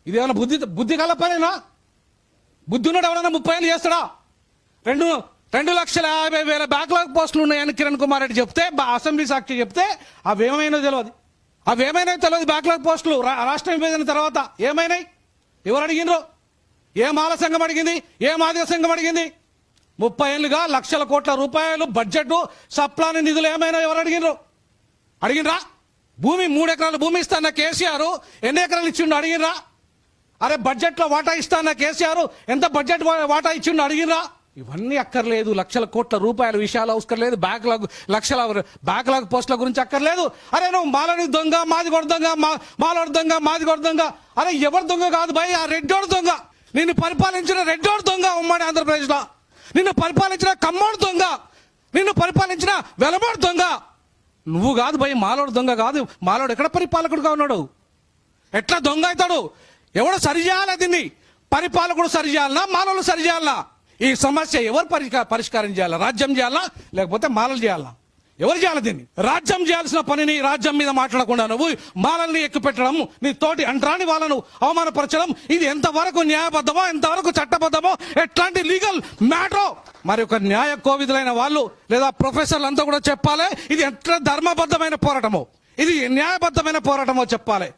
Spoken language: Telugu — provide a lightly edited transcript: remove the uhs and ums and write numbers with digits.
ఇదేమన్నా బుద్ధి కల పనేనా? బుద్ధి ఉన్నాడు ఎవడన్నా 30 ఏళ్ళు చేస్తాడా? 2,50,000 బ్యాక్లాగ్ పోస్టులు ఉన్నాయని కిరణ్ కుమార్ రెడ్డి చెప్తే, అసెంబ్లీ సాక్షి చెప్తే అవేమైనా తెలియదు. బ్యాక్లాగ్ పోస్టులు రాష్ట్ర విభజన తర్వాత ఏమైనాయి? ఎవరు అడిగినరు? ఏ మాల సంఘం అడిగింది? ఏ మాదిగ సంఘం అడిగింది? 30 ఏళ్ళుగా లక్షల కోట్ల రూపాయలు బడ్జెట్ సప్లాని నిధులు ఏమైనా ఎవరు అడిగినరా? భూమి 3 ఎకరాల భూమి ఇస్తాన్న కేసీఆర్ ఎన్ని ఎకరాలు ఇచ్చిండు అడిగినరా? అరే బడ్జెట్లో వాటా ఇస్తాన్న కేసీఆర్ ఎంత బడ్జెట్ వాటా ఇచ్చిండు అడిగినరా? ఇవన్నీ అక్కర్లేదు. లక్షల కోట్ల రూపాయల విషయాలు అవసరం బ్యాక్లాగ్ పోస్టుల గురించి అక్కర్లేదు. అరే నువ్వు మాలని దొంగ, మాది కొడ దొంగ, మాలోడు దొంగ, మాది కొడ దొంగ. అరే ఎవరు దొంగ కాదు భయ్, ఆ రెడ్డోడు దొంగ. నిన్ను పరిపాలించిన రెడ్డోడు దొంగ ఉమ్మడి ఆంధ్రప్రదేశ్లో. నిన్ను పరిపాలించిన కమ్మోడు దొంగ, నిన్ను పరిపాలించిన వెలమోడు దొంగ. నువ్వు కాదు భయ్, మాలోడు దొంగ కాదు. మాలోడు ఎక్కడ పరిపాలకుడుగా ఉన్నాడు? ఎట్లా దొంగ అవుతాడు? ఎవడో సరిచేయాలి దీన్ని. పరిపాలకుడు సరిచేయాలనా, మాలోడు సరిచేయాలనా? ఈ సమస్య ఎవరు పరిష్కారం చేయాలా? రాజ్యం చేయాలా లేకపోతే మాలలు చేయాలా? ఎవరు చేయాలి దీన్ని? రాజ్యం చేయాల్సిన పనిని రాజ్యం మీద మాట్లాడకుండా నువ్వు మాలల్ని ఎక్కుపెట్టడం, నీ తోటి అంటరాని వాళ్ళను అవమానపరచడం, ఇది ఎంతవరకు న్యాయబద్ధమో, ఎంతవరకు చట్టబద్ధమో, ఎట్లాంటి లీగల్ మ్యాటరో మరి ఒక న్యాయ కోవిదులైన వాళ్ళు లేదా ప్రొఫెసర్లు అంతా కూడా చెప్పాలి. ఇది ఎట్లా ధర్మబద్ధమైన పోరాటమో, ఇది న్యాయబద్ధమైన పోరాటమో చెప్పాలి.